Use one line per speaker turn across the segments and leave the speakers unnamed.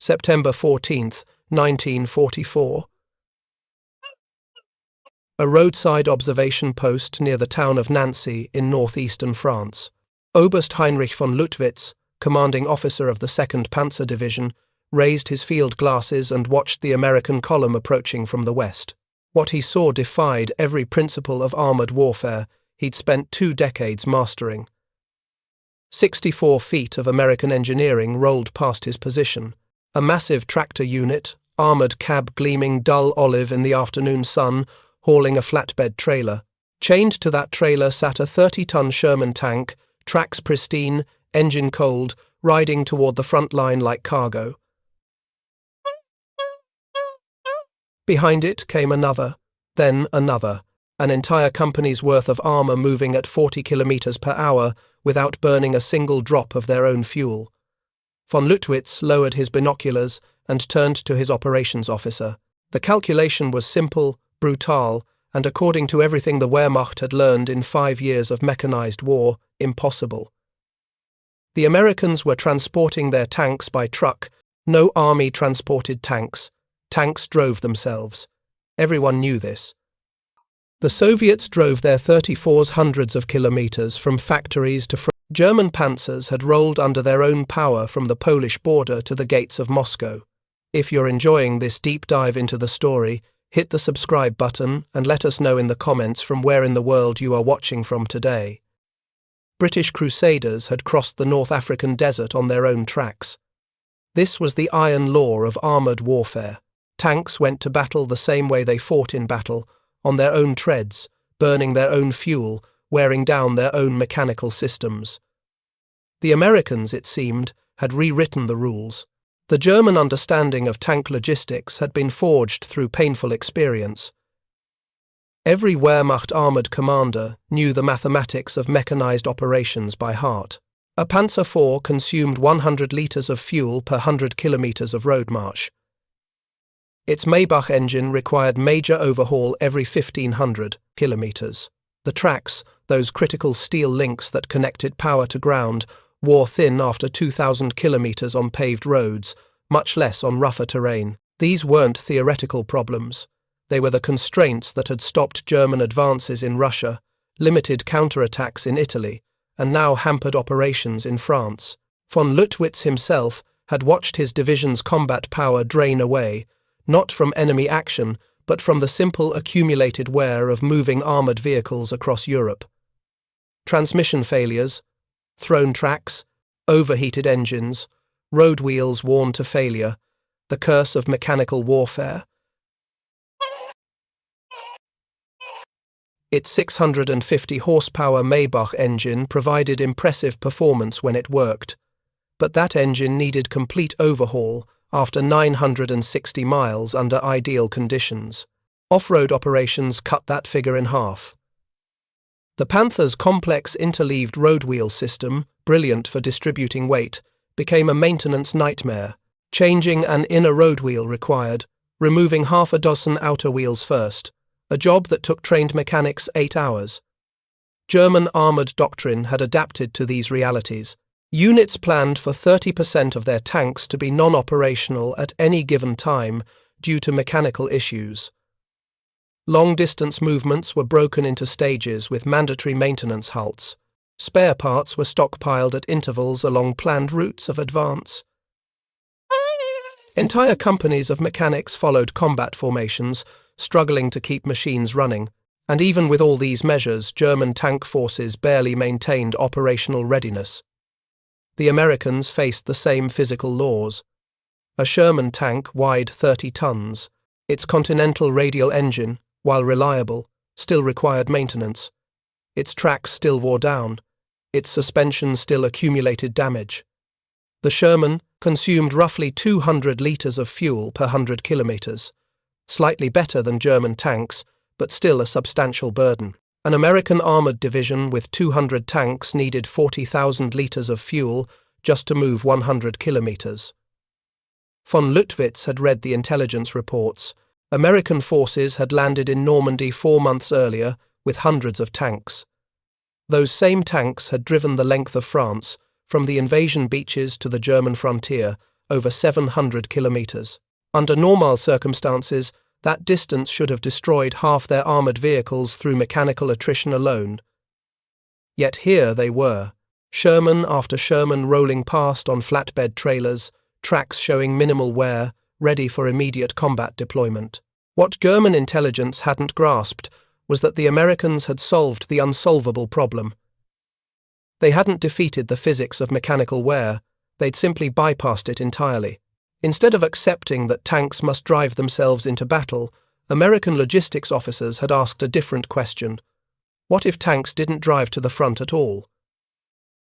September 14th, 1944. A roadside observation post near the town of Nancy in northeastern France. Oberst Heinrich von Lüttwitz, commanding officer of the 2nd Panzer Division, raised his field glasses and watched the American column approaching from the west. What he saw defied every principle of armoured warfare he'd spent 2 decades mastering. 64 feet of American engineering rolled past his position. A massive tractor unit, armoured cab gleaming dull olive in the afternoon sun, hauling a flatbed trailer. Chained to that trailer sat a 30-ton Sherman tank, tracks pristine, engine cold, riding toward the front line like cargo. Behind it came another, then another, an entire company's worth of armour moving at 40 kilometers per hour without burning a single drop of their own fuel. Von Lüttwitz lowered his binoculars and turned to his operations officer. The calculation was simple, brutal, and according to everything the Wehrmacht had learned in 5 years of mechanized war, impossible. The Americans were transporting their tanks by truck. No army transported tanks. Tanks drove themselves. Everyone knew this. The Soviets drove their 34s hundreds of kilometers from factories to German panzers had rolled under their own power from the Polish border to the gates of Moscow. If you're enjoying this deep dive into the story, hit the subscribe button and let us know in the comments from where in the world you are watching from today. British crusaders had crossed the North African desert on their own tracks. This was the iron law of armoured warfare. Tanks went to battle the same way they fought in battle, on their own treads, burning their own fuel, wearing down their own mechanical systems. The Americans, it seemed, had rewritten the rules. The German understanding of tank logistics had been forged through painful experience. Every Wehrmacht armoured commander knew the mathematics of mechanized operations by heart. A Panzer IV consumed 100 litres of fuel per 100 kilometres of road march. Its Maybach engine required major overhaul every 1,500 kilometres. The tracks, those critical steel links that connected power to ground, wore thin after 2,000 kilometres on paved roads, much less on rougher terrain. These weren't theoretical problems. They were the constraints that had stopped German advances in Russia, limited counterattacks in Italy, and now hampered operations in France. Von Lüttwitz himself had watched his division's combat power drain away, not from enemy action, but from the simple accumulated wear of moving armoured vehicles across Europe. Transmission failures, thrown tracks, overheated engines, road wheels worn to failure, the curse of mechanical warfare. Its 650 horsepower Maybach engine provided impressive performance when it worked, but that engine needed complete overhaul after 960 miles under ideal conditions. Off-road operations cut that figure in half. The Panther's complex interleaved road wheel system, brilliant for distributing weight, became a maintenance nightmare. Changing an inner road wheel required, removing half a dozen outer wheels first, a job that took trained mechanics 8 hours. German armoured doctrine had adapted to these realities. Units planned for 30% of their tanks to be non-operational at any given time due to mechanical issues. Long-distance movements were broken into stages with mandatory maintenance halts. Spare parts were stockpiled at intervals along planned routes of advance. Entire companies of mechanics followed combat formations, struggling to keep machines running, and even with all these measures, German tank forces barely maintained operational readiness. The Americans faced the same physical laws. A Sherman tank weighed 30 tons. Its Continental radial engine, while reliable, still required maintenance. Its tracks still wore down. Its suspension still accumulated damage. The Sherman consumed roughly 200 litres of fuel per 100 kilometres, slightly better than German tanks, but still a substantial burden. An American armoured division with 200 tanks needed 40,000 litres of fuel just to move 100 kilometres. Von Lüttwitz had read the intelligence reports. American forces had landed in Normandy 4 months earlier with hundreds of tanks. Those same tanks had driven the length of France, from the invasion beaches to the German frontier, over 700 kilometers. Under normal circumstances, that distance should have destroyed half their armored vehicles through mechanical attrition alone. Yet here they were, Sherman after Sherman rolling past on flatbed trailers, tracks showing minimal wear, ready for immediate combat deployment. What German intelligence hadn't grasped was that the Americans had solved the unsolvable problem. They hadn't defeated the physics of mechanical wear, they'd simply bypassed it entirely. Instead of accepting that tanks must drive themselves into battle, American logistics officers had asked a different question. What if tanks didn't drive to the front at all?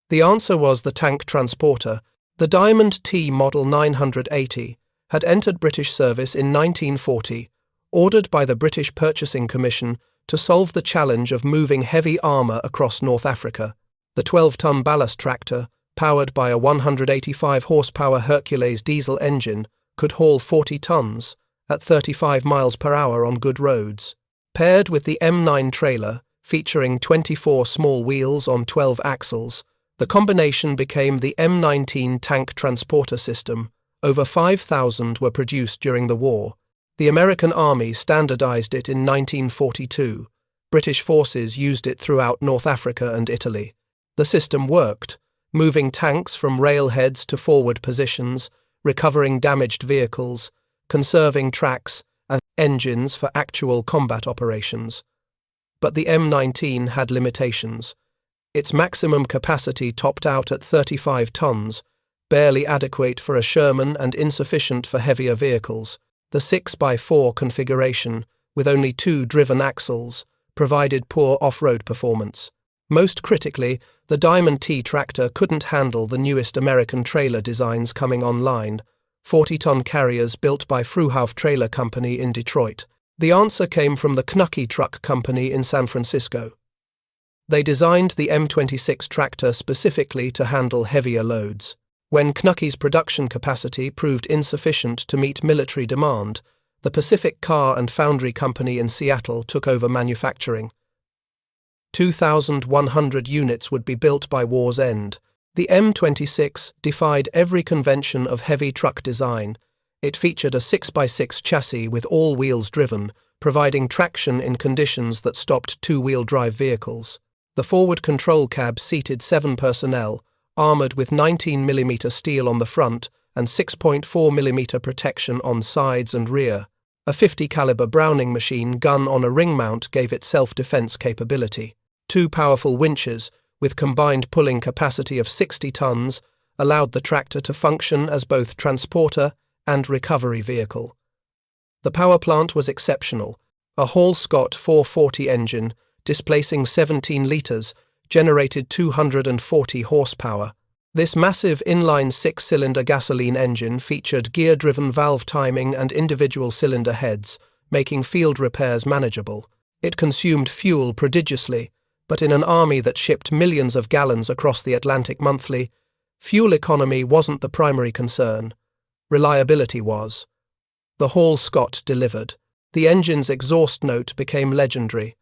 The answer was the tank transporter. The Diamond T Model 980 had entered British service in 1940, ordered by the British Purchasing Commission to solve the challenge of moving heavy armour across North Africa. The 12-ton ballast tractor, powered by a 185-horsepower Hercules diesel engine, could haul 40 tons at 35 miles per hour on good roads. Paired with the M9 trailer, featuring 24 small wheels on 12 axles, the combination became the M19 tank transporter system. Over 5,000 were produced during the war. The American Army standardized it in 1942. British forces used it throughout North Africa and Italy. The system worked, moving tanks from railheads to forward positions, recovering damaged vehicles, conserving tracks and engines for actual combat operations. But the M19 had limitations. Its maximum capacity topped out at 35 tons, barely adequate for a Sherman and insufficient for heavier vehicles. The 6x4 configuration, with only 2 driven axles, provided poor off-road performance. Most critically, the Diamond T tractor couldn't handle the newest American trailer designs coming online, 40-ton carriers built by Fruhauf Trailer Company in Detroit. The answer came from the Knuckey Truck Company in San Francisco. They designed the M26 tractor specifically to handle heavier loads. When Knuckey's production capacity proved insufficient to meet military demand, the Pacific Car and Foundry Company in Seattle took over manufacturing. 2,100 units would be built by war's end. The M26 defied every convention of heavy truck design. It featured a 6x6 chassis with all wheels driven, providing traction in conditions that stopped two-wheel drive vehicles. The forward control cab seated 7 personnel, armoured with 19mm steel on the front and 6.4mm protection on sides and rear. A 50 caliber Browning machine gun on a ring mount gave it self-defense capability. 2 powerful winches, with combined pulling capacity of 60 tons, allowed the tractor to function as both transporter and recovery vehicle. The power plant was exceptional. A Hall-Scott 440 engine, displacing 17 litres, generated 240 horsepower. This massive inline 6-cylinder gasoline engine featured gear-driven valve timing and individual cylinder heads, making field repairs manageable. It consumed fuel prodigiously, but in an army that shipped millions of gallons across the Atlantic monthly, fuel economy wasn't the primary concern. Reliability was. The Hall-Scott delivered. The engine's exhaust note became legendary.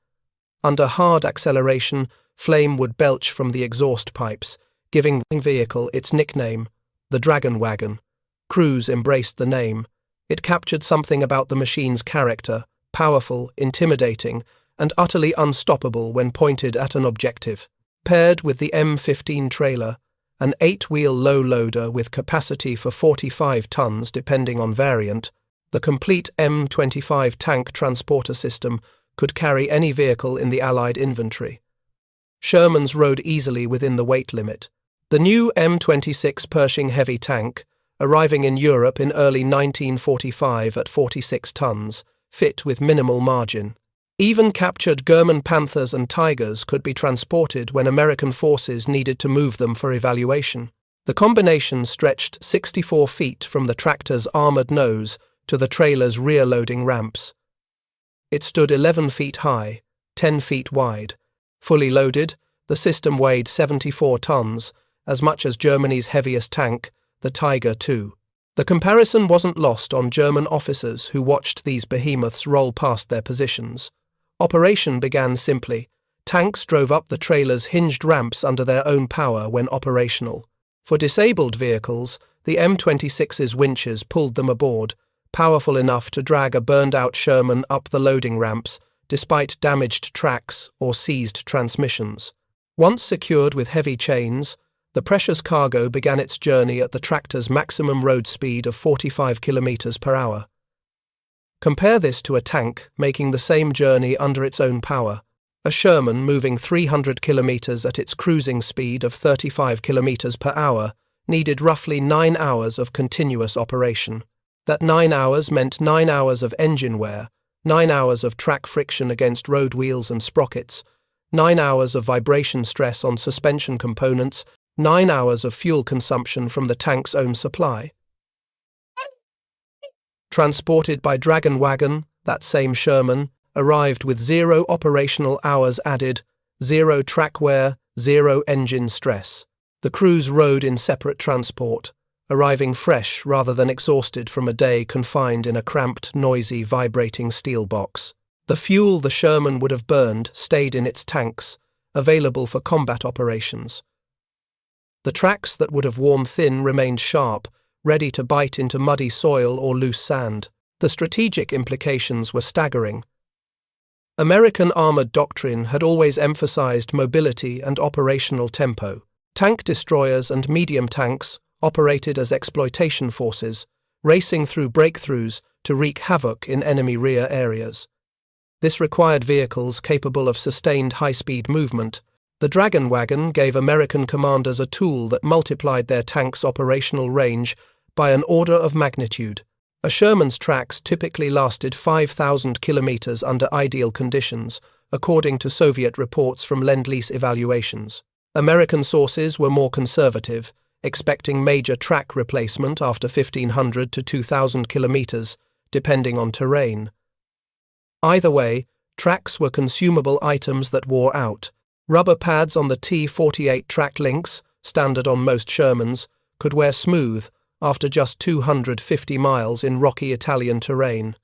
Under hard acceleration, flame would belch from the exhaust pipes, giving the vehicle its nickname, the Dragon Wagon. Crews embraced the name. It captured something about the machine's character, powerful, intimidating, and utterly unstoppable when pointed at an objective. Paired with the M15 trailer, an 8-wheel low loader with capacity for 45 tons depending on variant, the complete M25 tank transporter system could carry any vehicle in the Allied inventory. Shermans rode easily within the weight limit. The new M26 Pershing heavy tank, arriving in Europe in early 1945 at 46 tons, fit with minimal margin. Even captured German Panthers and Tigers could be transported when American forces needed to move them for evaluation. The combination stretched 64 feet from the tractor's armoured nose to the trailer's rear-loading ramps. It stood 11 feet high, 10 feet wide. Fully loaded, the system weighed 74 tons, as much as Germany's heaviest tank, the Tiger II. The comparison wasn't lost on German officers who watched these behemoths roll past their positions. Operation began simply. Tanks drove up the trailer's hinged ramps under their own power when operational. For disabled vehicles, The M26's winches pulled them aboard, powerful enough to drag a burned-out Sherman up the loading ramps, despite damaged tracks or seized transmissions. Once secured with heavy chains, the precious cargo began its journey at the tractor's maximum road speed of 45 kilometers per hour. Compare this to a tank making the same journey under its own power. A Sherman moving 300 kilometers at its cruising speed of 35 kilometers per hour needed roughly 9 hours of continuous operation. That 9 hours meant 9 hours of engine wear, 9 hours of track friction against road wheels and sprockets, 9 hours of vibration stress on suspension components, 9 hours of fuel consumption from the tank's own supply. Transported by Dragon Wagon, that same Sherman arrived with 0 operational hours added, 0 track wear, 0 engine stress. The crews rode in separate transport, arriving fresh rather than exhausted from a day confined in a cramped, noisy, vibrating steel box. The fuel the Sherman would have burned stayed in its tanks, available for combat operations. The tracks that would have worn thin remained sharp, ready to bite into muddy soil or loose sand. The strategic implications were staggering. American armored doctrine had always emphasized mobility and operational tempo. Tank destroyers and medium tanks operated as exploitation forces, racing through breakthroughs to wreak havoc in enemy rear areas. This required vehicles capable of sustained high-speed movement. The Dragon Wagon gave American commanders a tool that multiplied their tanks' operational range by an order of magnitude. A Sherman's tracks typically lasted 5,000 kilometers under ideal conditions, according to Soviet reports from Lend-Lease evaluations. American sources were more conservative, expecting major track replacement after 1,500 to 2,000 kilometers, depending on terrain. Either way, tracks were consumable items that wore out. Rubber pads on the T-48 track links, standard on most Shermans, could wear smooth after just 250 miles in rocky Italian terrain.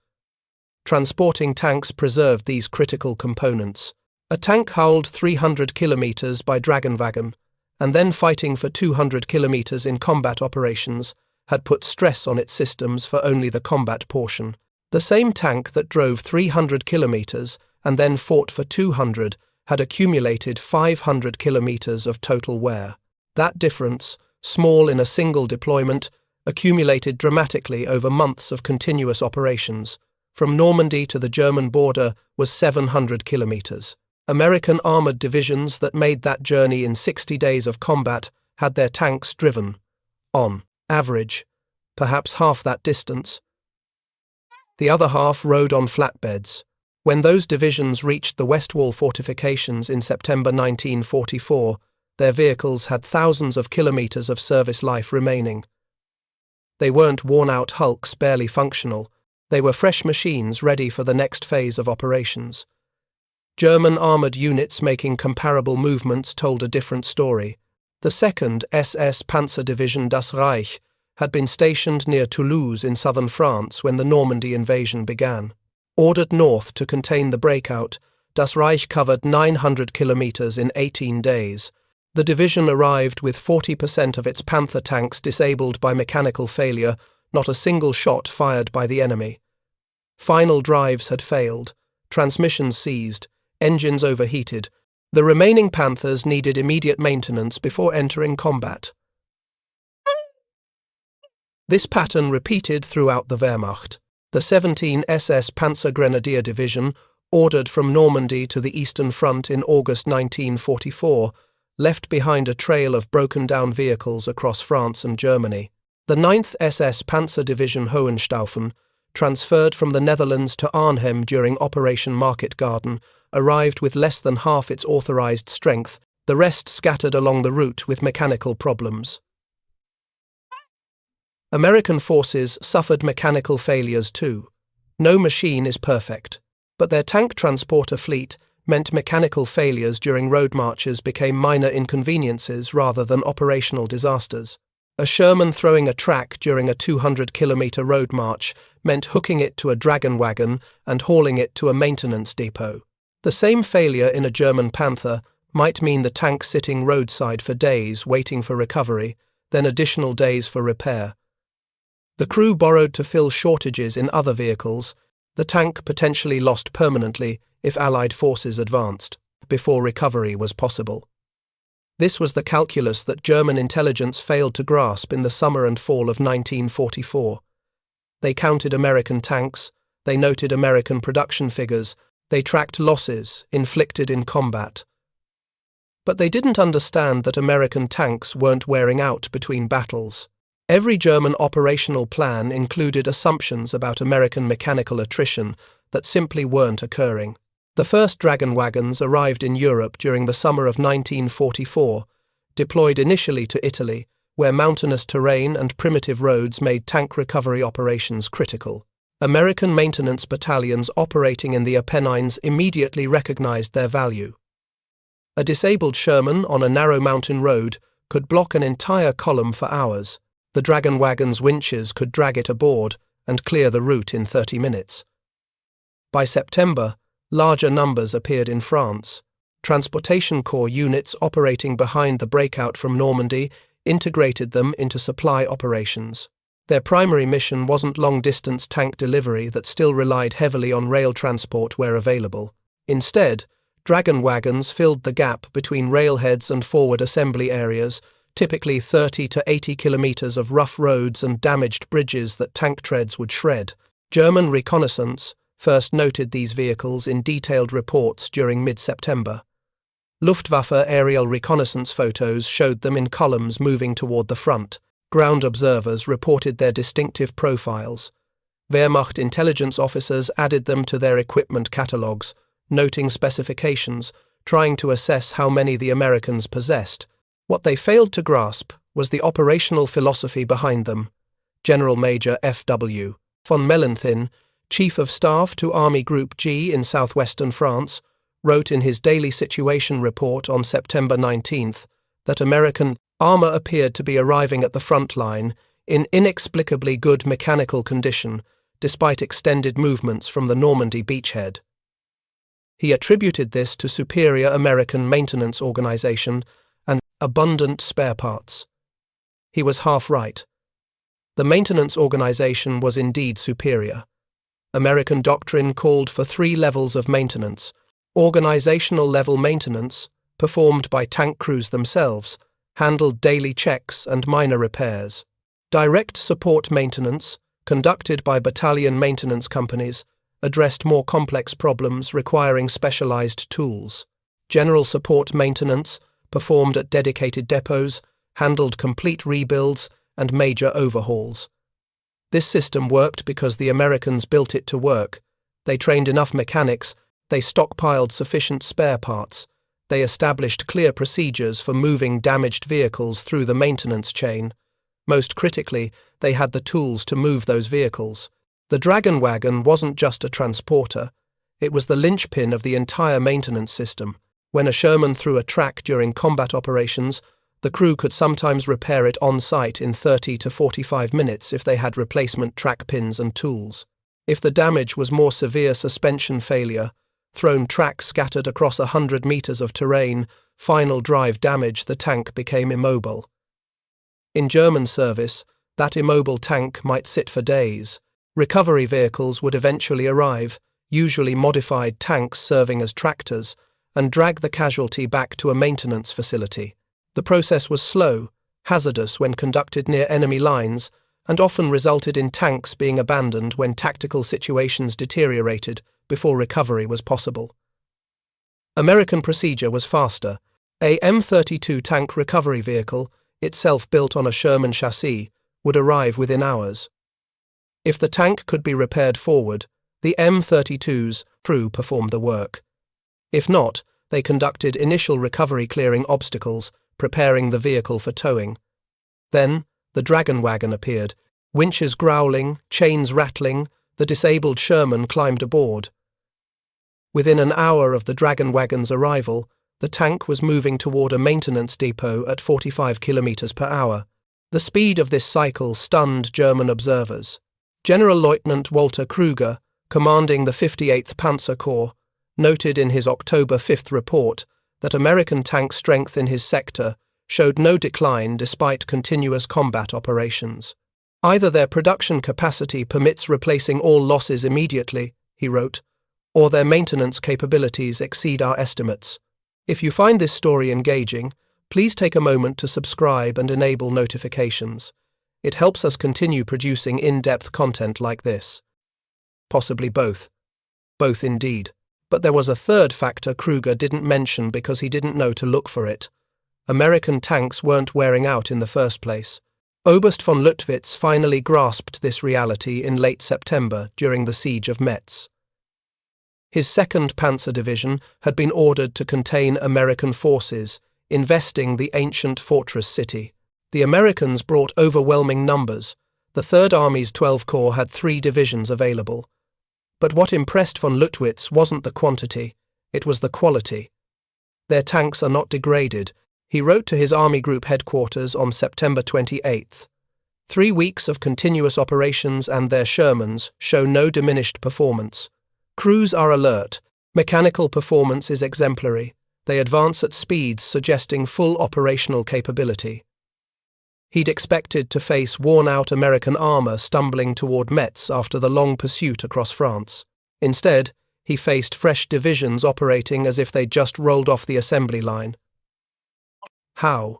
Transporting tanks preserved these critical components. A tank hauled 300 kilometers by Dragon Wagon, and then fighting for 200 kilometers in combat operations, had put stress on its systems for only the combat portion. The same tank that drove 300 kilometers and then fought for 200 had accumulated 500 kilometers of total wear. That difference, small in a single deployment, accumulated dramatically over months of continuous operations. From Normandy to the German border was 700 kilometers. American armored divisions that made that journey in 60 days of combat had their tanks driven, on average, perhaps half that distance. The other half rode on flatbeds. When those divisions reached the West Wall fortifications in September 1944, their vehicles had thousands of kilometers of service life remaining. They weren't worn-out hulks barely functional. They were fresh machines ready for the next phase of operations. German armored units making comparable movements told a different story. The 2nd SS Panzer Division Das Reich had been stationed near Toulouse in southern France when the Normandy invasion began. Ordered north to contain the breakout, Das Reich covered 900 kilometers in 18 days. The division arrived with 40% of its Panther tanks disabled by mechanical failure, not a single shot fired by the enemy. Final drives had failed, transmissions seized, engines overheated. The remaining Panthers needed immediate maintenance before entering combat. This pattern repeated throughout the Wehrmacht. The 17 SS Panzer Grenadier Division, ordered from Normandy to the Eastern Front in August 1944, left behind a trail of broken-down vehicles across France and Germany. The 9th SS Panzer Division Hohenstaufen, transferred from the Netherlands to Arnhem during Operation Market Garden, arrived with less than half its authorized strength, the rest scattered along the route with mechanical problems. American forces suffered mechanical failures too. No machine is perfect, but their tank transporter fleet meant mechanical failures during road marches became minor inconveniences rather than operational disasters. A Sherman throwing a track during a 200-kilometer road march meant hooking it to a Dragon Wagon and hauling it to a maintenance depot. The same failure in a German Panther might mean the tank sitting roadside for days waiting for recovery, then additional days for repair. The crew borrowed to fill shortages in other vehicles. The tank potentially lost permanently if Allied forces advanced, before recovery was possible. This was the calculus that German intelligence failed to grasp in the summer and fall of 1944. They counted American tanks, they noted American production figures, they tracked losses inflicted in combat. But they didn't understand that American tanks weren't wearing out between battles. Every German operational plan included assumptions about American mechanical attrition that simply weren't occurring. The first Dragon wagons arrived in Europe during the summer of 1944, deployed initially to Italy, where mountainous terrain and primitive roads made tank recovery operations critical. American maintenance battalions operating in the Apennines immediately recognized their value. A disabled Sherman on a narrow mountain road could block an entire column for hours. The Dragon wagon's winches could drag it aboard and clear the route in 30 minutes. By September, larger numbers appeared in France. Transportation Corps units operating behind the breakout from Normandy integrated them into supply operations. Their primary mission wasn't long-distance tank delivery that still relied heavily on rail transport where available. Instead, Dragon wagons filled the gap between railheads and forward assembly areas, typically 30 to 80 kilometers of rough roads and damaged bridges that tank treads would shred. German reconnaissance first noted these vehicles in detailed reports during mid-September. Luftwaffe aerial reconnaissance photos showed them in columns moving toward the front. Ground observers reported their distinctive profiles. Wehrmacht intelligence officers added them to their equipment catalogues, noting specifications, trying to assess how many the Americans possessed. What they failed to grasp was the operational philosophy behind them. General Major F.W. von Mellenthin, Chief of Staff to Army Group G in southwestern France, wrote in his daily situation report on September 19th that American armor appeared to be arriving at the front line in inexplicably good mechanical condition, despite extended movements from the Normandy beachhead. He attributed this to superior American maintenance organization and abundant spare parts. He was half right. The maintenance organization was indeed superior. American doctrine called for 3 levels of maintenance: organizational level maintenance, performed by tank crews themselves, handled daily checks and minor repairs; direct support maintenance, conducted by battalion maintenance companies, addressed more complex problems requiring specialized tools; general support maintenance, performed at dedicated depots, handled complete rebuilds and major overhauls. This system worked because the Americans built it to work. They trained enough mechanics, they stockpiled sufficient spare parts, they established clear procedures for moving damaged vehicles through the maintenance chain. Most critically, they had the tools to move those vehicles. The Dragon wagon wasn't just a transporter, it was the linchpin of the entire maintenance system. When a Sherman threw a track during combat operations, the crew could sometimes repair it on-site in 30 to 45 minutes if they had replacement track pins and tools. If the damage was more severe suspension failure, thrown track scattered across 100 meters of terrain, final drive damage, the tank became immobile. In German service, that immobile tank might sit for days. Recovery vehicles would eventually arrive, usually modified tanks serving as tractors, and drag the casualty back to a maintenance facility. The process was slow, hazardous when conducted near enemy lines, and often resulted in tanks being abandoned when tactical situations deteriorated before recovery was possible. American procedure was faster. A M32 tank recovery vehicle, itself built on a Sherman chassis, would arrive within hours. If the tank could be repaired forward, the M32's crew performed the work. If not, they conducted initial recovery clearing obstacles, preparing the vehicle for towing. Then, the Dragon wagon appeared, winches growling, chains rattling, the disabled Sherman climbed aboard. Within an hour of the Dragon wagon's arrival, the tank was moving toward a maintenance depot at 45 kilometers per hour. The speed of this cycle stunned German observers. General Lieutenant Walter Kruger, commanding the 58th Panzer Corps, noted in his October 5th report that American tank strength in his sector showed no decline despite continuous combat operations. Either their production capacity permits replacing all losses immediately, he wrote, or their maintenance capabilities exceed our estimates. If you find this story engaging, please take a moment to subscribe and enable notifications. It helps us continue producing in-depth content like this. Possibly both. Both indeed. But there was a third factor Kruger didn't mention because he didn't know to look for it. American tanks weren't wearing out in the first place. Oberst von Lüttwitz finally grasped this reality in late September during the siege of Metz. His 2nd Panzer Division had been ordered to contain American forces, investing the ancient fortress city. The Americans brought overwhelming numbers. The Third Army's 12 Corps had 3 divisions available. But what impressed von Lüttwitz wasn't the quantity, it was the quality. Their tanks are not degraded, he wrote to his Army Group headquarters on September 28th. 3 weeks of continuous operations and their Shermans show no diminished performance. Crews are alert, mechanical performance is exemplary, they advance at speeds suggesting full operational capability. He'd expected to face worn-out American armor stumbling toward Metz after the long pursuit across France. Instead, he faced fresh divisions operating as if they'd just rolled off the assembly line. How?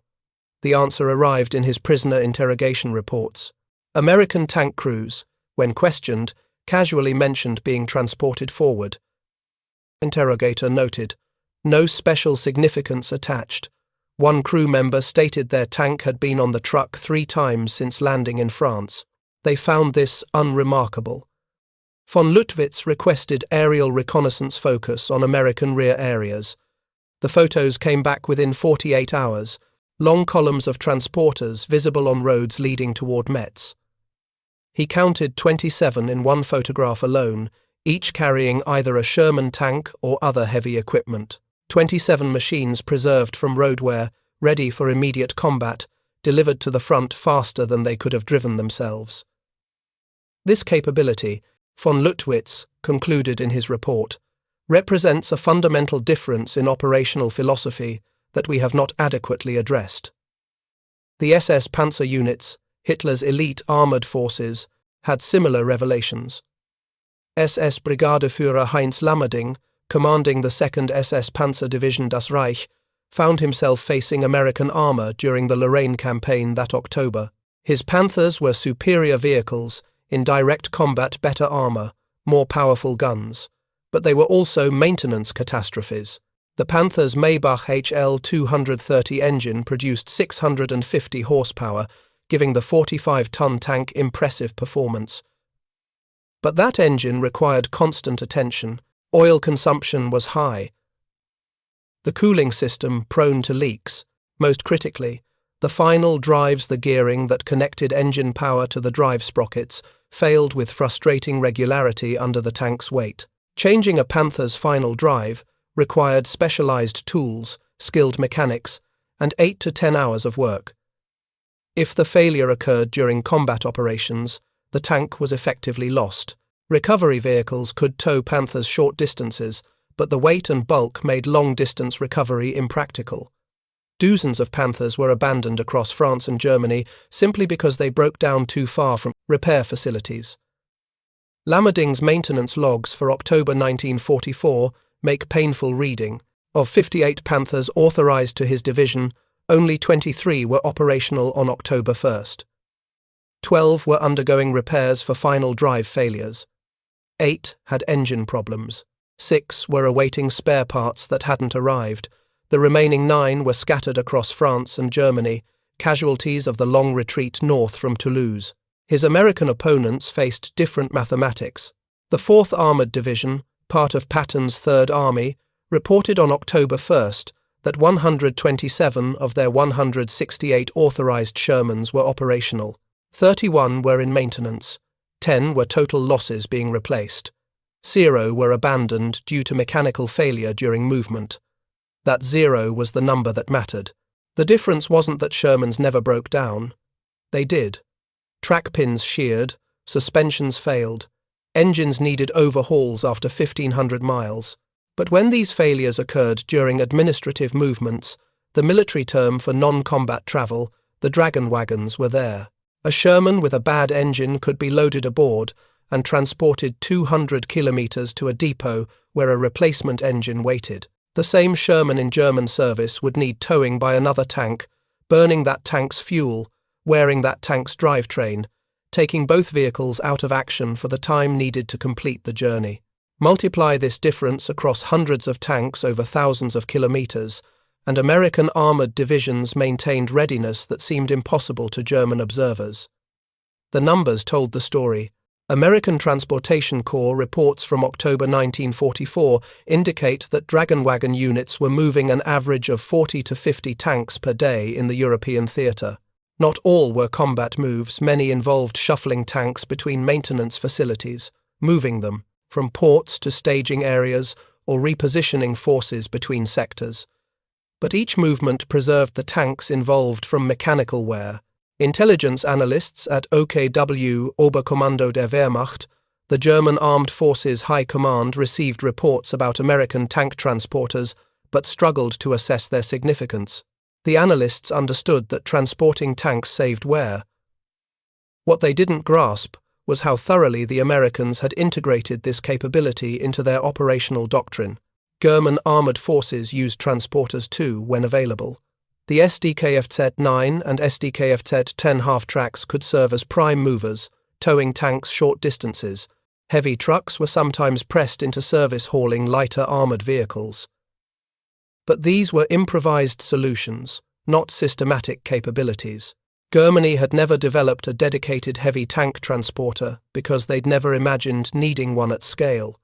The answer arrived in his prisoner interrogation reports. American tank crews, when questioned, casually mentioned being transported forward. Interrogator noted, no special significance attached. One crew member stated their tank had been on the truck 3 times since landing in France. They found this unremarkable. Von Lüttwitz requested aerial reconnaissance focus on American rear areas. The photos came back within 48 hours, long columns of transporters visible on roads leading toward Metz. He counted 27 in one photograph alone, each carrying either a Sherman tank or other heavy equipment. 27 machines preserved from road wear, ready for immediate combat, delivered to the front faster than they could have driven themselves. This capability, von Lüttwitz concluded in his report, represents a fundamental difference in operational philosophy that we have not adequately addressed. The SS Panzer units, Hitler's elite armoured forces, had similar revelations. SS Brigadeführer Heinz Lammerding, commanding the 2nd SS Panzer Division Das Reich, found himself facing American armour during the Lorraine campaign that October. His Panthers were superior vehicles, in direct combat better armour, more powerful guns, but they were also maintenance catastrophes. The Panther's Maybach HL 230 engine produced 650 horsepower, giving the 45-ton tank impressive performance. But that engine required constant attention. Oil consumption was high. The cooling system prone to leaks. Most critically, the final drives the gearing that connected engine power to the drive sprockets failed with frustrating regularity under the tank's weight. Changing a Panther's final drive required specialized tools, skilled mechanics, and 8 to 10 hours of work. If the failure occurred during combat operations, the tank was effectively lost. Recovery vehicles could tow Panthers short distances, but the weight and bulk made long-distance recovery impractical. Dozens of Panthers were abandoned across France and Germany simply because they broke down too far from repair facilities. Lammerding's maintenance logs for October 1944 make painful reading. Of 58 Panthers authorized to his division, only 23 were operational on October 1st. 12 were undergoing repairs for final drive failures. 8 had engine problems. 6 were awaiting spare parts that hadn't arrived. The remaining 9 were scattered across France and Germany, casualties of the long retreat north from Toulouse. His American opponents faced different mathematics. The 4th Armoured Division, part of Patton's Third Army, reported on October 1st that 127 of their 168 authorized Shermans were operational. 31 were in maintenance. 10 were total losses being replaced. 0 were abandoned due to mechanical failure during movement. That 0 was the number that mattered. The difference wasn't that Shermans never broke down. They did. Track pins sheared, suspensions failed, engines needed overhauls after 1,500 miles. But when these failures occurred during administrative movements, The military term for non-combat travel, the dragon wagons, were there. A Sherman with a bad engine could be loaded aboard and transported 200 kilometers to a depot where a replacement engine waited. The same Sherman in German service would need towing by another tank, burning that tank's fuel, wearing that tank's drivetrain, taking both vehicles out of action for the time needed to complete the journey. Multiply this difference across hundreds of tanks over thousands of kilometers, and American armored divisions maintained readiness that seemed impossible to German observers. The numbers told the story. American Transportation Corps reports from October 1944 indicate that Dragon Wagon units were moving an average of 40 to 50 tanks per day in the European theatre. Not all were combat moves, many involved shuffling tanks between maintenance facilities, moving them from ports to staging areas or repositioning forces between sectors. But each movement preserved the tanks involved from mechanical wear. Intelligence analysts at OKW Oberkommando der Wehrmacht, the German Armed Forces High Command, received reports about American tank transporters but struggled to assess their significance. The analysts understood that transporting tanks saved wear. What they didn't grasp was how thoroughly the Americans had integrated this capability into their operational doctrine. German armored forces used transporters too when available. The SDKFZ-9 and SDKFZ-10 half-tracks could serve as prime movers, towing tanks short distances. Heavy trucks were sometimes pressed into service hauling lighter armored vehicles. But these were improvised solutions, not systematic capabilities. Germany had never developed a dedicated heavy tank transporter because they'd never imagined needing one at scale.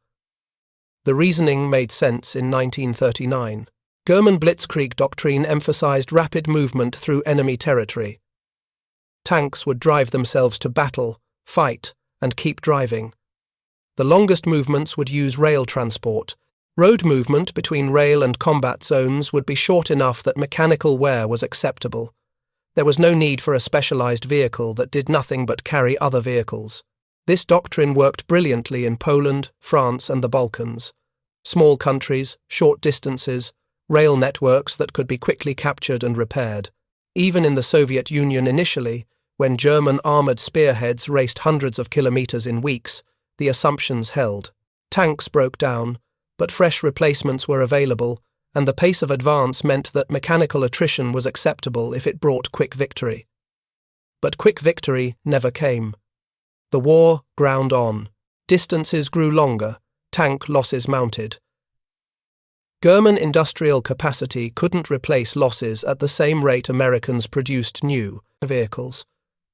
The reasoning made sense in 1939. German Blitzkrieg doctrine emphasized rapid movement through enemy territory. Tanks would drive themselves to battle, fight, and keep driving. The longest movements would use rail transport. Road movement between rail and combat zones would be short enough that mechanical wear was acceptable. There was no need for a specialized vehicle that did nothing but carry other vehicles. This doctrine worked brilliantly in Poland, France, and the Balkans. Small countries, short distances, rail networks that could be quickly captured and repaired. Even in the Soviet Union initially, when German armored spearheads raced hundreds of kilometers in weeks, the assumptions held. Tanks broke down, but fresh replacements were available, and the pace of advance meant that mechanical attrition was acceptable if it brought quick victory. But quick victory never came. The war ground on. Distances grew longer, tank losses mounted. German industrial capacity couldn't replace losses at the same rate Americans produced new vehicles.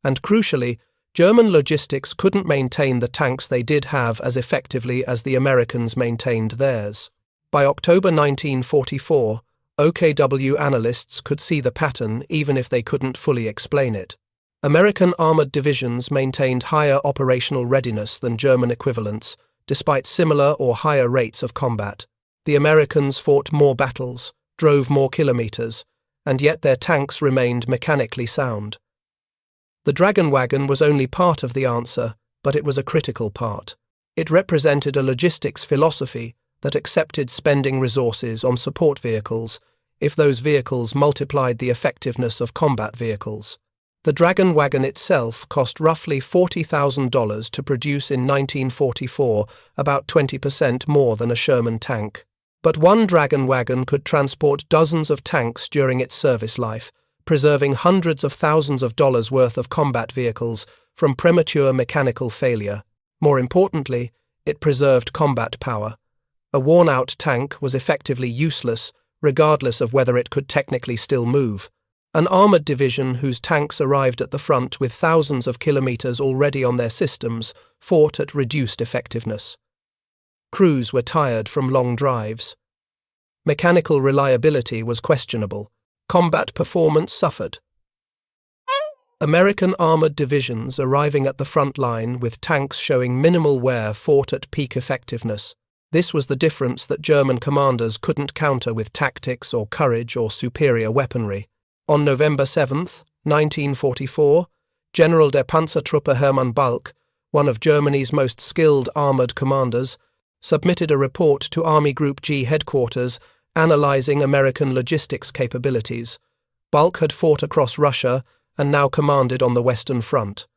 And crucially, German logistics couldn't maintain the tanks they did have as effectively as the Americans maintained theirs. By October 1944, OKW analysts could see the pattern even if they couldn't fully explain it. American armored divisions maintained higher operational readiness than German equivalents, despite similar or higher rates of combat. The Americans fought more battles, drove more kilometers, and yet their tanks remained mechanically sound. The Dragon Wagon was only part of the answer, but it was a critical part. It represented a logistics philosophy that accepted spending resources on support vehicles if those vehicles multiplied the effectiveness of combat vehicles. The Dragon Wagon itself cost roughly $40,000 to produce in 1944, about 20% more than a Sherman tank. But one Dragon Wagon could transport dozens of tanks during its service life, preserving hundreds of thousands of dollars worth of combat vehicles from premature mechanical failure. More importantly, it preserved combat power. A worn-out tank was effectively useless, regardless of whether it could technically still move. An armored division whose tanks arrived at the front with thousands of kilometers already on their systems fought at reduced effectiveness. Crews were tired from long drives. Mechanical reliability was questionable. Combat performance suffered. American armored divisions arriving at the front line with tanks showing minimal wear fought at peak effectiveness. This was the difference that German commanders couldn't counter with tactics or courage or superior weaponry. On November 7, 1944, General der Panzertruppe Hermann Balck, one of Germany's most skilled armored commanders, submitted a report to Army Group G headquarters analyzing American logistics capabilities. Bulk had fought across Russia and now commanded on the Western Front.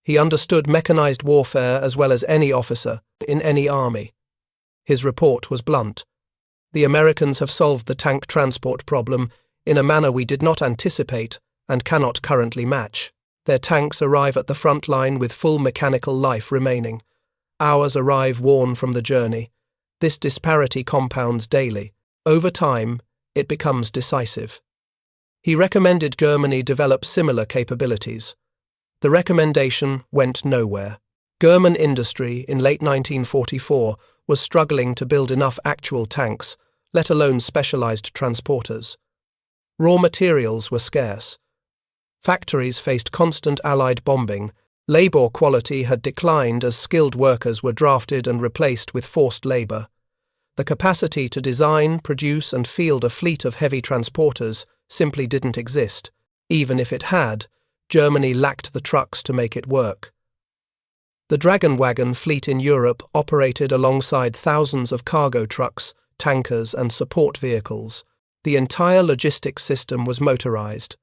He understood mechanized warfare as well as any officer in any army. His report was blunt. The Americans have solved the tank transport problem in a manner we did not anticipate and cannot currently match. Their tanks arrive at the front line with full mechanical life remaining. Ours arrive worn from the journey. This disparity compounds daily. Over time, it becomes decisive. He recommended Germany develop similar capabilities. The recommendation went nowhere. German industry in late 1944 was struggling to build enough actual tanks, let alone specialized transporters. Raw materials were scarce. Factories faced constant Allied bombing. Labor quality had declined as skilled workers were drafted and replaced with forced labor. The capacity to design, produce, and field a fleet of heavy transporters simply didn't exist. Even if it had, Germany lacked the trucks to make it work. The Dragon Wagon fleet in Europe operated alongside thousands of cargo trucks, tankers, and support vehicles. The entire logistics system was motorized.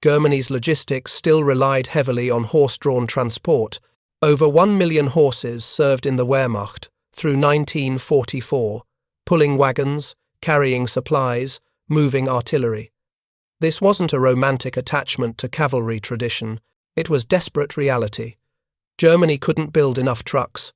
Germany's logistics still relied heavily on horse-drawn transport. Over 1 million horses served in the Wehrmacht through 1944, pulling wagons, carrying supplies, moving artillery. This wasn't a romantic attachment to cavalry tradition, it was desperate reality. Germany couldn't build enough trucks.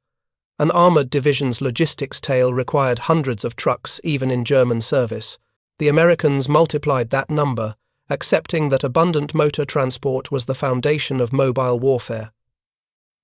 An armoured division's logistics tail required hundreds of trucks even in German service. The Americans multiplied that number, accepting that abundant motor transport was the foundation of mobile warfare.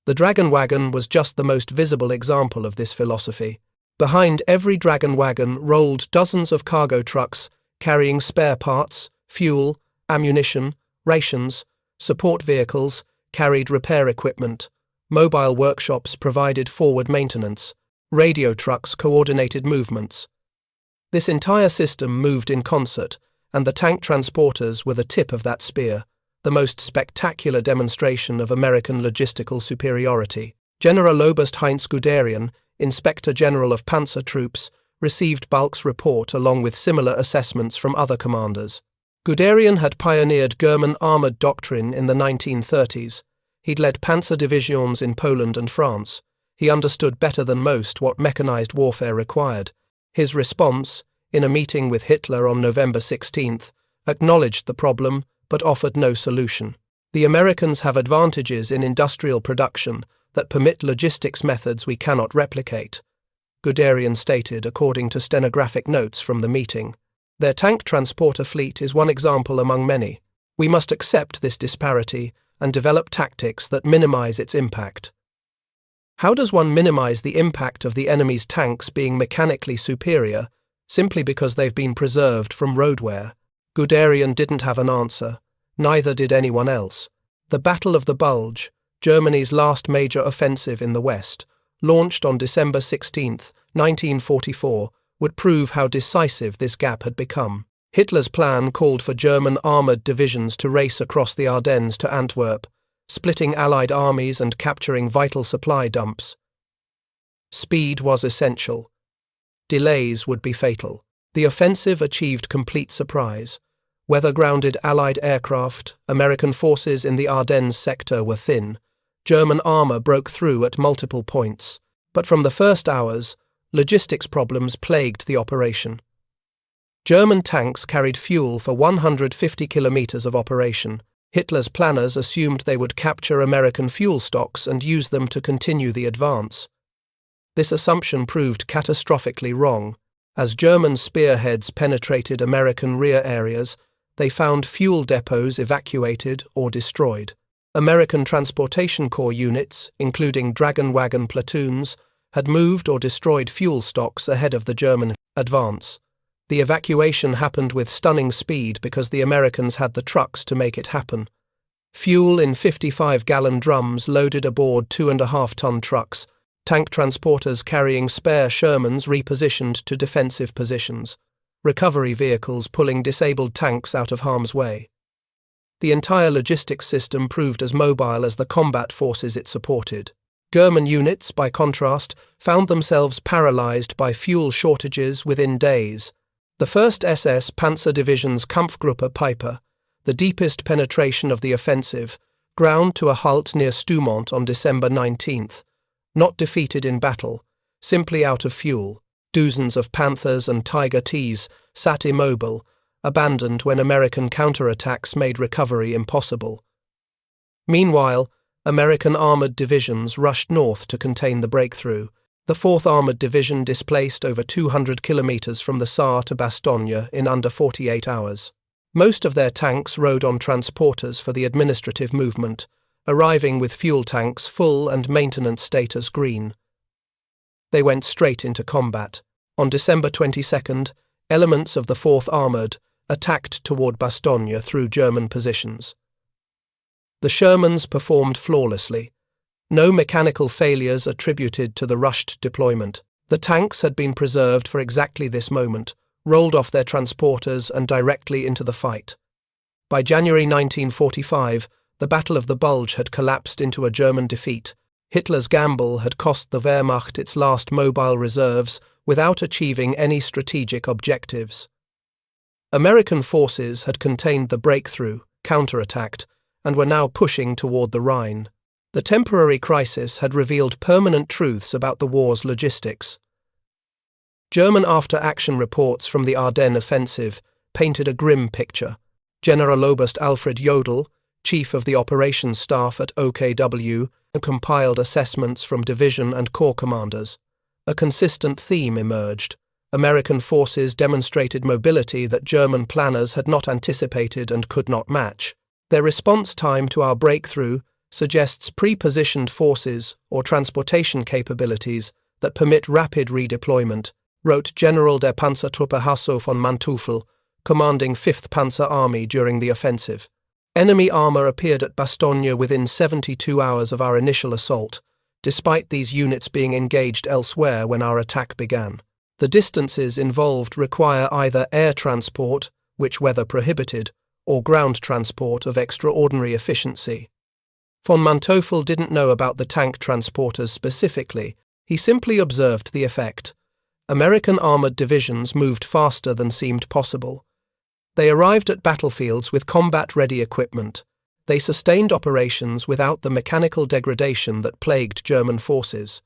The Dragon Wagon was just the most visible example of this philosophy. Behind every Dragon Wagon rolled dozens of cargo trucks carrying spare parts, fuel, ammunition, rations, support vehicles carried repair equipment, mobile workshops provided forward maintenance, radio trucks coordinated movements. This entire system moved in concert, and the tank transporters were the tip of that spear, the most spectacular demonstration of American logistical superiority. General Oberst Heinrich Guderian, Inspector General of Panzer Troops, received Bulk's report along with similar assessments from other commanders. Guderian had pioneered German armoured doctrine in the 1930s. He'd led Panzer Divisions in Poland and France. He understood better than most what mechanized warfare required. His response, in a meeting with Hitler on November 16th, acknowledged the problem but offered no solution. The Americans have advantages in industrial production that permit logistics methods we cannot replicate, Guderian stated according to stenographic notes from the meeting. Their tank transporter fleet is one example among many. We must accept this disparity and develop tactics that minimize its impact. How does one minimize the impact of the enemy's tanks being mechanically superior simply because they've been preserved from road wear? Guderian didn't have an answer. Neither did anyone else. The Battle of the Bulge, Germany's last major offensive in the West, launched on December 16, 1944, would prove how decisive this gap had become. Hitler's plan called for German armoured divisions to race across the Ardennes to Antwerp, splitting Allied armies and capturing vital supply dumps. Speed was essential. Delays would be fatal. The offensive achieved complete surprise. Weather-grounded Allied aircraft, American forces in the Ardennes sector were thin. German armour broke through at multiple points. But from the first hours, logistics problems plagued the operation. German tanks carried fuel for 150 kilometers of operation. Hitler's planners assumed they would capture American fuel stocks and use them to continue the advance. This assumption proved catastrophically wrong. As German spearheads penetrated American rear areas, they found fuel depots evacuated or destroyed. American Transportation Corps units, including Dragon Wagon platoons, had moved or destroyed fuel stocks ahead of the German advance. The evacuation happened with stunning speed because the Americans had the trucks to make it happen. Fuel in 55-gallon drums loaded aboard 2.5-ton trucks, tank transporters carrying spare Shermans repositioned to defensive positions, recovery vehicles pulling disabled tanks out of harm's way. The entire logistics system proved as mobile as the combat forces it supported. German units, by contrast, found themselves paralyzed by fuel shortages within days. The 1st SS Panzer Division's Kampfgruppe Piper, the deepest penetration of the offensive, ground to a halt near Stoumont on December 19th, not defeated in battle, simply out of fuel. Dozens of Panthers and Tiger Ts sat immobile, abandoned when American counterattacks made recovery impossible. Meanwhile, American armored divisions rushed north to contain the breakthrough. The 4th Armored Division displaced over 200 kilometers from the Saar to Bastogne in under 48 hours. Most of their tanks rode on transporters for the administrative movement, arriving with fuel tanks full and maintenance status green. They went straight into combat. On December 22nd, elements of the 4th Armored attacked toward Bastogne through German positions. The Shermans performed flawlessly. No mechanical failures attributed to the rushed deployment. The tanks had been preserved for exactly this moment, rolled off their transporters and directly into the fight. By January 1945, the Battle of the Bulge had collapsed into a German defeat. Hitler's gamble had cost the Wehrmacht its last mobile reserves without achieving any strategic objectives. American forces had contained the breakthrough, counterattacked, and were now pushing toward the Rhine. The temporary crisis had revealed permanent truths about the war's logistics. German after-action reports from the Ardennes offensive painted a grim picture. General Oberst Alfred Jodl, chief of the operations staff at OKW, compiled assessments from division and corps commanders. A consistent theme emerged. American forces demonstrated mobility that German planners had not anticipated and could not match. Their response time to our breakthrough suggests pre-positioned forces or transportation capabilities that permit rapid redeployment, wrote General der Panzertruppe Hasso von Manteuffel, commanding 5th Panzer Army during the offensive. Enemy armour appeared at Bastogne within 72 hours of our initial assault, despite these units being engaged elsewhere when our attack began. The distances involved require either air transport, which weather prohibited, or ground transport of extraordinary efficiency. Von Manteuffel didn't know about the tank transporters specifically, he simply observed the effect. American armored divisions moved faster than seemed possible. They arrived at battlefields with combat-ready equipment. They sustained operations without the mechanical degradation that plagued German forces.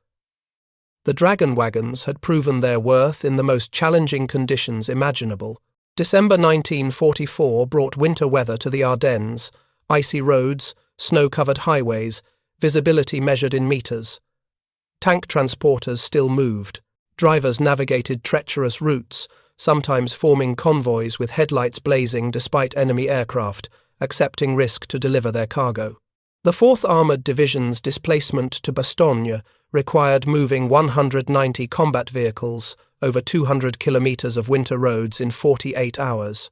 The Dragon wagons had proven their worth in the most challenging conditions imaginable. December 1944 brought winter weather to the Ardennes, icy roads, snow-covered highways, visibility measured in meters. Tank transporters still moved. Drivers navigated treacherous routes, sometimes forming convoys with headlights blazing despite enemy aircraft, accepting risk to deliver their cargo. The 4th Armored Division's displacement to Bastogne required moving 190 combat vehicles over 200 kilometers of winter roads in 48 hours.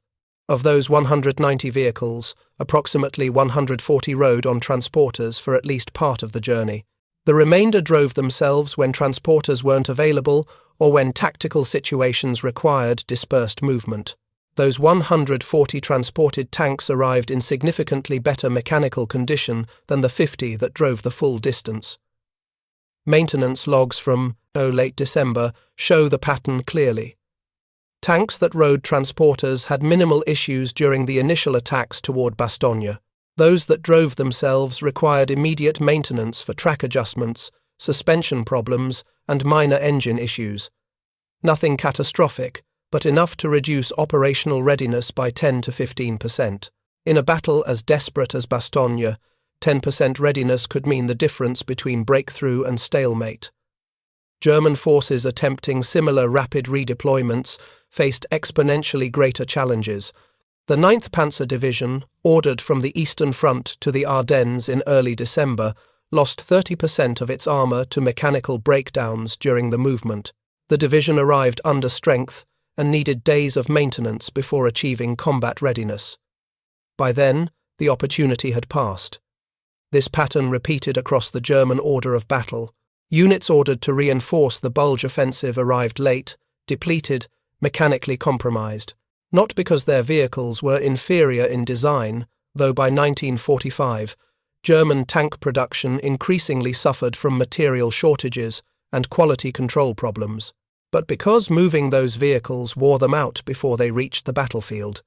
Of those 190 vehicles, approximately 140 rode on transporters for at least part of the journey. The remainder drove themselves when transporters weren't available or when tactical situations required dispersed movement. Those 140 transported tanks arrived in significantly better mechanical condition than the 50 that drove the full distance. Maintenance logs from late December show the pattern clearly. Tanks that rode transporters had minimal issues during the initial attacks toward Bastogne. Those that drove themselves required immediate maintenance for track adjustments, suspension problems, and minor engine issues. Nothing catastrophic, but enough to reduce operational readiness by 10 to 15%. In a battle as desperate as Bastogne, 10% readiness could mean the difference between breakthrough and stalemate. German forces attempting similar rapid redeployments faced exponentially greater challenges. The 9th Panzer Division, ordered from the Eastern Front to the Ardennes in early December, lost 30% of its armour to mechanical breakdowns during the movement. The division arrived under strength and needed days of maintenance before achieving combat readiness. By then, the opportunity had passed. This pattern repeated across the German order of battle. Units ordered to reinforce the Bulge offensive arrived late, depleted, mechanically compromised. Not because their vehicles were inferior in design, though by 1945, German tank production increasingly suffered from material shortages and quality control problems. but because moving those vehicles wore them out before they reached the battlefield.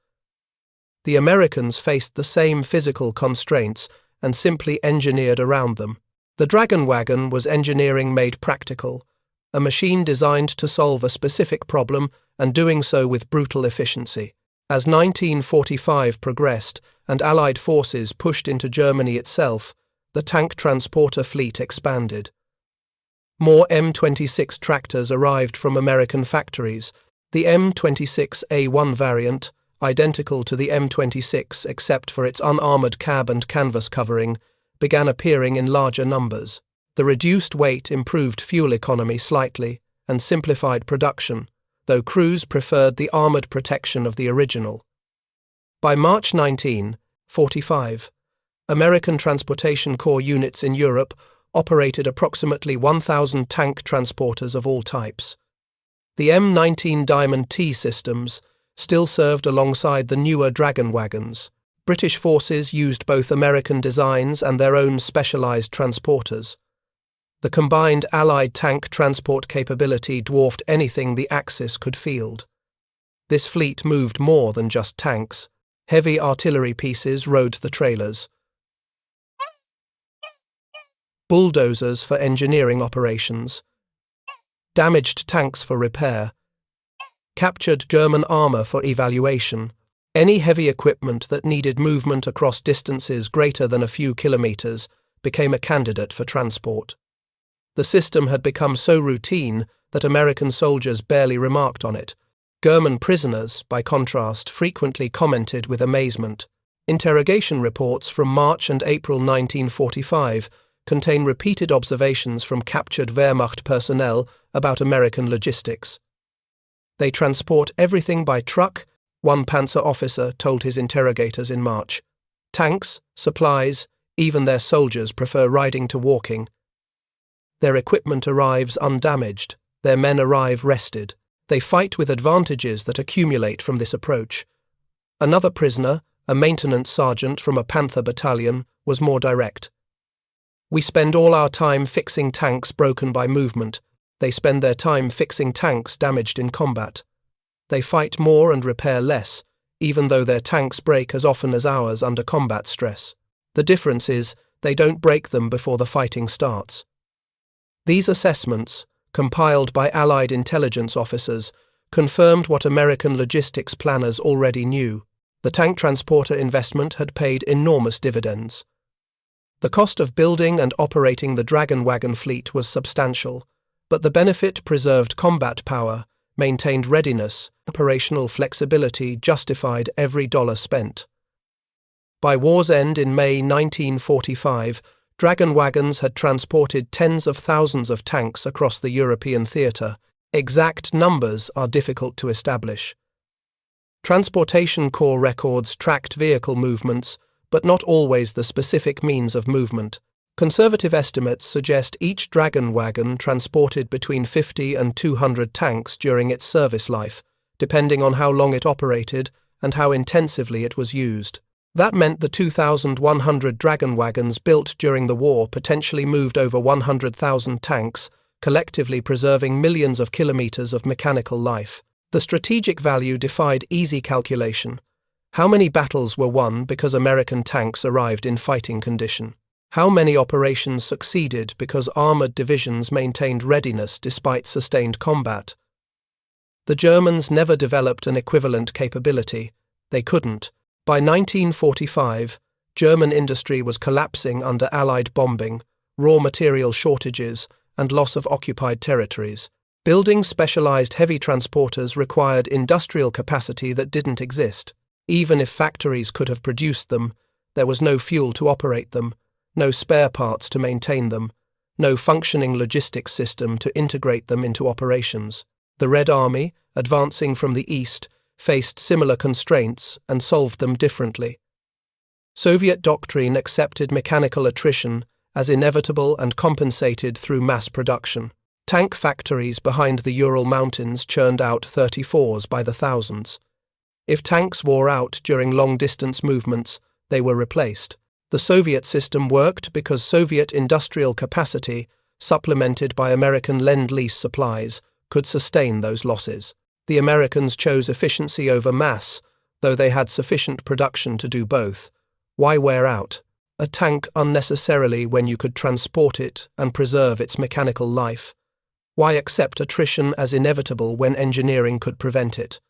The Americans faced the same physical constraints and simply engineered around them. The Dragon Wagon was engineering made practical, a machine designed to solve a specific problem and doing so with brutal efficiency. As 1945 progressed and Allied forces pushed into Germany itself, the tank transporter fleet expanded. More M26 tractors arrived from American factories. The M26A1 variant, identical to the M26 except for its unarmored cab and canvas covering, began appearing in larger numbers. The reduced weight improved fuel economy slightly and simplified production, though crews preferred the armored protection of the original. By March 1945, American Transportation Corps units in Europe operated approximately 1,000 tank transporters of all types. The M19 Diamond T systems still served alongside the newer Dragon Wagons. British forces used both American designs and their own specialized transporters. The combined Allied tank transport capability dwarfed anything the Axis could field. This fleet moved more than just tanks. Heavy artillery pieces rode the trailers. Bulldozers for engineering operations. Damaged tanks for repair. Captured German armor for evaluation. Any heavy equipment that needed movement across distances greater than a few kilometers became a candidate for transport. The system had become so routine that American soldiers barely remarked on it. German prisoners, by contrast, frequently commented with amazement. Interrogation reports from March and April 1945 contain repeated observations from captured Wehrmacht personnel about American logistics. They transport everything by truck, one Panzer officer told his interrogators in March. Tanks, supplies, even their soldiers prefer riding to walking. Their equipment arrives undamaged, their men arrive rested. They fight with advantages that accumulate from this approach. Another prisoner, a maintenance sergeant from a Panther battalion, was more direct. We spend all our time fixing tanks broken by movement. They spend their time fixing tanks damaged in combat. They fight more and repair less, even though their tanks break as often as ours under combat stress. The difference is, they don't break them before the fighting starts. These assessments, compiled by Allied intelligence officers, confirmed what American logistics planners already knew. The tank transporter investment had paid enormous dividends. The cost of building and operating the Dragon Wagon fleet was substantial, but the benefit preserved combat power, maintained readiness, operational flexibility justified every dollar spent. By war's end in May 1945, Dragon Wagons had transported tens of thousands of tanks across the European theatre. Exact numbers are difficult to establish. Transportation Corps records tracked vehicle movements, but not always the specific means of movement. Conservative estimates suggest each Dragon Wagon transported between 50 and 200 tanks during its service life, depending on how long it operated and how intensively it was used. That meant the 2,100 Dragon Wagons built during the war potentially moved over 100,000 tanks, collectively preserving millions of kilometers of mechanical life. The strategic value defied easy calculation. How many battles were won because American tanks arrived in fighting condition? How many operations succeeded because armored divisions maintained readiness despite sustained combat? The Germans never developed an equivalent capability. They couldn't. By 1945, German industry was collapsing under Allied bombing, raw material shortages, and loss of occupied territories. Building specialized heavy transporters required industrial capacity that didn't exist. Even if factories could have produced them, there was no fuel to operate them, no spare parts to maintain them, no functioning logistics system to integrate them into operations. The Red Army, advancing from the east, faced similar constraints and solved them differently. Soviet doctrine accepted mechanical attrition as inevitable and compensated through mass production. Tank factories behind the Ural Mountains churned out 34s by the thousands. If tanks wore out during long-distance movements, they were replaced. The Soviet system worked because Soviet industrial capacity, supplemented by American Lend-Lease supplies, could sustain those losses. The Americans chose efficiency over mass, though they had sufficient production to do both. Why wear out a tank unnecessarily when you could transport it and preserve its mechanical life? Why accept attrition as inevitable when engineering could prevent it?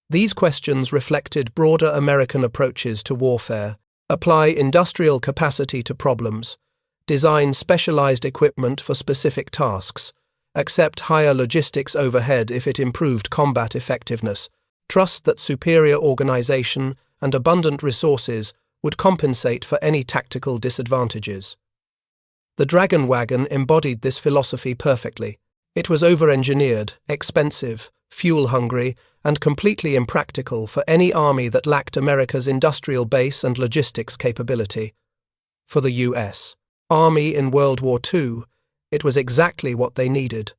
These questions reflected broader American approaches to warfare: apply industrial capacity to problems, design specialized equipment for specific tasks, accept higher logistics overhead if it improved combat effectiveness, trust that superior organization and abundant resources would compensate for any tactical disadvantages. The Dragon Wagon embodied this philosophy perfectly. It was over-engineered, expensive, fuel-hungry, and completely impractical for any army that lacked America's industrial base and logistics capability. For the U.S. Army in World War II, it was exactly what they needed.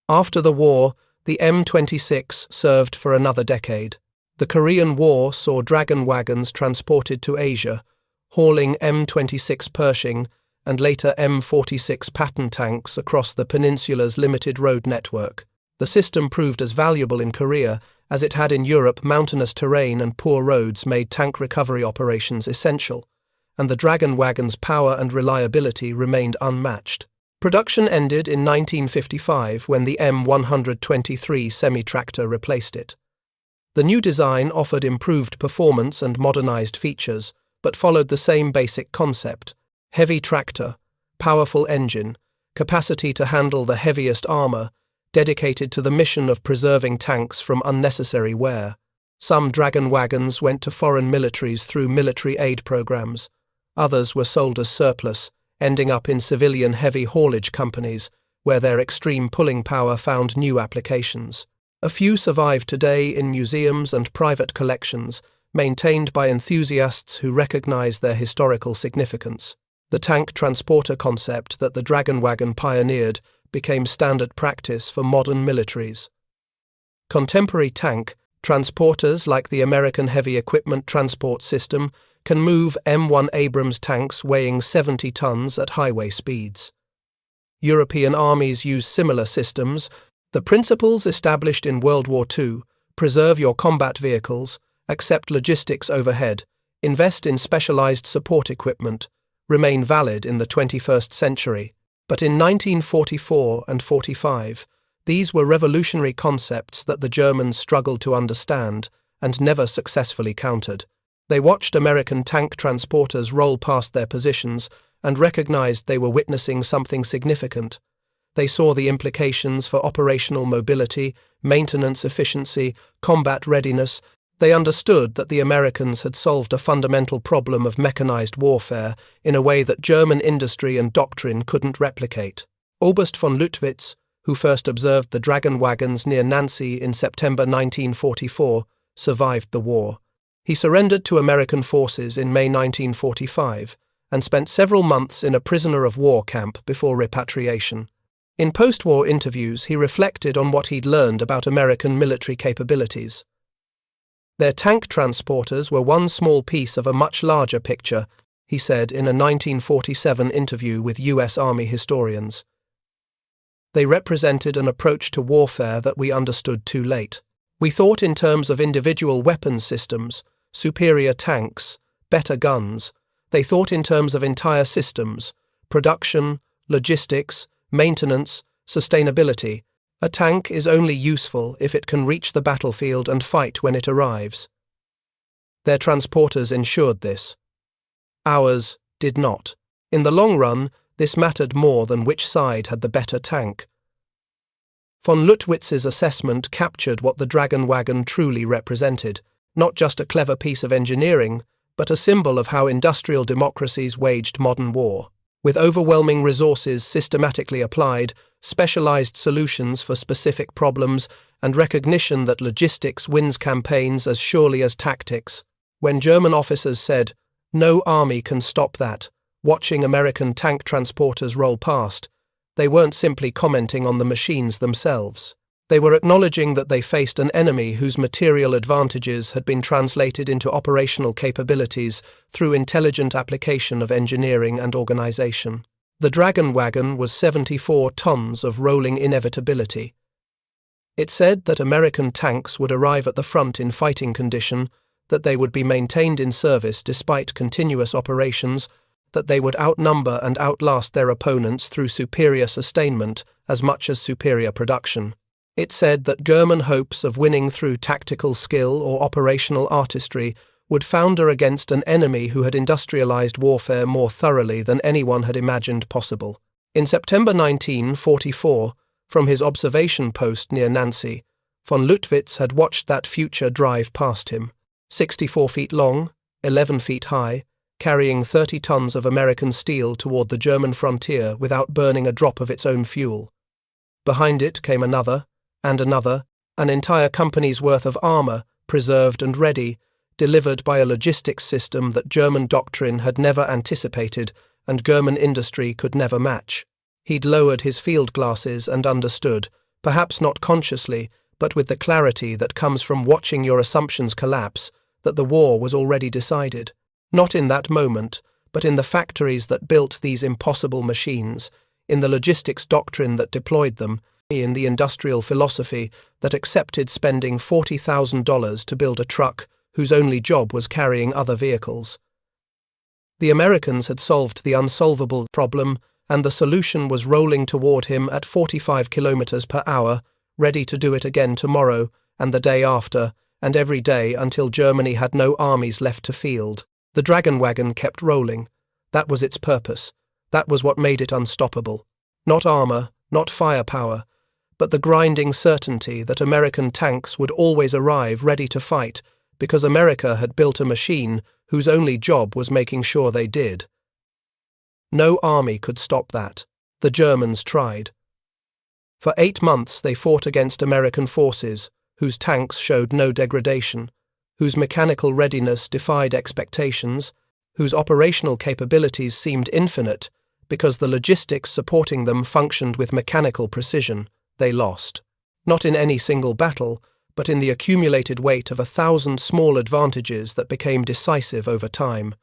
After the war, the M26 served for another decade. The Korean War saw Dragon wagons transported to Asia, hauling M26 Pershing and later M46 Patton tanks across the peninsula's limited road network. The system proved as valuable in Korea as it had in Europe. Mountainous terrain and poor roads made tank recovery operations essential, and the Dragon wagon's power and reliability remained unmatched. Production ended in 1955 when the M123 semi-tractor replaced it. The new design offered improved performance and modernized features, but followed the same basic concept: heavy tractor, powerful engine, capacity to handle the heaviest armor, dedicated to the mission of preserving tanks from unnecessary wear. Some Dragon wagons went to foreign militaries through military aid programs. Others were sold as surplus, ending up in civilian heavy haulage companies, where their extreme pulling power found new applications. A few survive today in museums and private collections, maintained by enthusiasts who recognize their historical significance. The tank transporter concept that the Dragon wagon pioneered became standard practice for modern militaries. Contemporary tank transporters like the American Heavy Equipment Transport System can move M1 Abrams tanks weighing 70 tons at highway speeds. European armies use similar systems. The principles established in World War II: preserve your combat vehicles, accept logistics overhead, invest in specialized support equipment, remain valid in the 21st century. But in 1944 and 45, these were revolutionary concepts that the Germans struggled to understand and never successfully countered. They watched American tank transporters roll past their positions and recognized they were witnessing something significant. They saw the implications for operational mobility, maintenance efficiency, combat readiness. They understood that the Americans had solved a fundamental problem of mechanized warfare in a way that German industry and doctrine couldn't replicate. Oberst von Lüttwitz, who first observed the Dragon wagons near Nancy in September 1944, survived the war. He surrendered to American forces in May 1945 and spent several months in a prisoner of war camp before repatriation. In post-war interviews, he reflected on what he'd learned about American military capabilities. Their tank transporters were one small piece of a much larger picture, he said in a 1947 interview with U.S. Army historians. They represented an approach to warfare that we understood too late. We thought in terms of individual weapons systems, superior tanks, better guns. They thought in terms of entire systems: production, logistics, maintenance, sustainability. A tank is only useful if it can reach the battlefield and fight when it arrives. Their transporters ensured this. Ours did not. In the long run, this mattered more than which side had the better tank. Von Lüttwitz's assessment captured what the Dragon wagon truly represented: not just a clever piece of engineering, but a symbol of how industrial democracies waged modern war. With overwhelming resources systematically applied, specialized solutions for specific problems, and recognition that logistics wins campaigns as surely as tactics. When German officers said, "No army can stop that," watching American tank transporters roll past, they weren't simply commenting on the machines themselves. They were acknowledging that they faced an enemy whose material advantages had been translated into operational capabilities through intelligent application of engineering and organization. The Dragon wagon was 74 tons of rolling inevitability. It said that American tanks would arrive at the front in fighting condition, that they would be maintained in service despite continuous operations, that they would outnumber and outlast their opponents through superior sustainment as much as superior production. It said that German hopes of winning through tactical skill or operational artistry would founder against an enemy who had industrialized warfare more thoroughly than anyone had imagined possible. In September 1944, from his observation post near Nancy, von Lüttwitz had watched that future drive past him, 64 feet long, 11 feet high, carrying 30 tons of American steel toward the German frontier without burning a drop of its own fuel. Behind it came another, and another, an entire company's worth of armor, preserved and ready, delivered by a logistics system that German doctrine had never anticipated and German industry could never match. He'd lowered his field glasses and understood, perhaps not consciously, but with the clarity that comes from watching your assumptions collapse, that the war was already decided. Not in that moment, but in the factories that built these impossible machines, in the logistics doctrine that deployed them, in the industrial philosophy that accepted spending $40,000 to build a truck whose only job was carrying other vehicles. The Americans had solved the unsolvable problem, and the solution was rolling toward him at 45 kilometers per hour, ready to do it again tomorrow, and the day after, and every day until Germany had no armies left to field. The dragon wagon kept rolling. That was its purpose. That was what made it unstoppable. Not armor, not firepower, but the grinding certainty that American tanks would always arrive ready to fight because America had built a machine whose only job was making sure they did. No army could stop that. The Germans tried. For 8 months they fought against American forces, whose tanks showed no degradation, whose mechanical readiness defied expectations, whose operational capabilities seemed infinite, because the logistics supporting them functioned with mechanical precision. They lost. Not in any single battle, but in the accumulated weight of 1,000 small advantages that became decisive over time.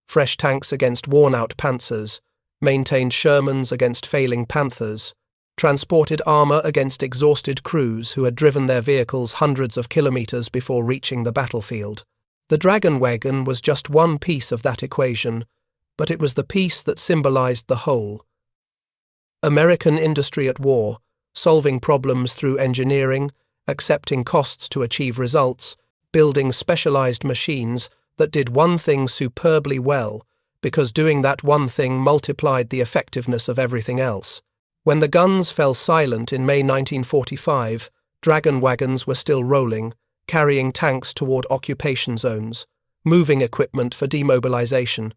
Fresh tanks against worn-out panzers, maintained Shermans against failing Panthers, transported armor against exhausted crews who had driven their vehicles hundreds of kilometers before reaching the battlefield. The dragon wagon was just one piece of that equation, but it was the piece that symbolized the whole. American industry at war, solving problems through engineering, accepting costs to achieve results, building specialized machines that did one thing superbly well, because doing that one thing multiplied the effectiveness of everything else. When the guns fell silent in May 1945, dragon wagons were still rolling, carrying tanks toward occupation zones, moving equipment for demobilization,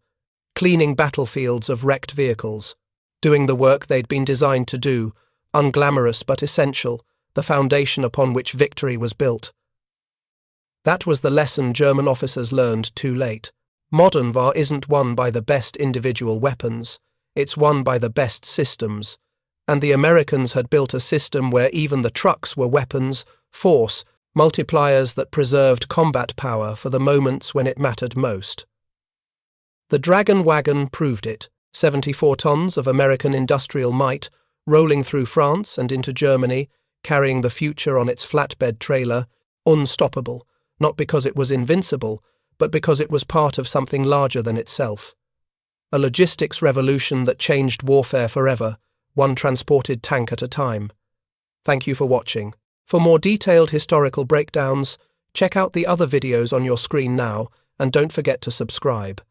cleaning battlefields of wrecked vehicles, doing the work they'd been designed to do, unglamorous but essential, the foundation upon which victory was built. That was the lesson German officers learned too late. Modern war isn't won by the best individual weapons, it's won by the best systems, and the Americans had built a system where even the trucks were weapons, force, multipliers that preserved combat power for the moments when it mattered most. The dragon wagon proved it, 74 tons of American industrial might, rolling through France and into Germany, carrying the future on its flatbed trailer, unstoppable, not because it was invincible, but because it was part of something larger than itself. A logistics revolution that changed warfare forever, one transported tank at a time. Thank you for watching. For more detailed historical breakdowns, check out the other videos on your screen now, and don't forget to subscribe.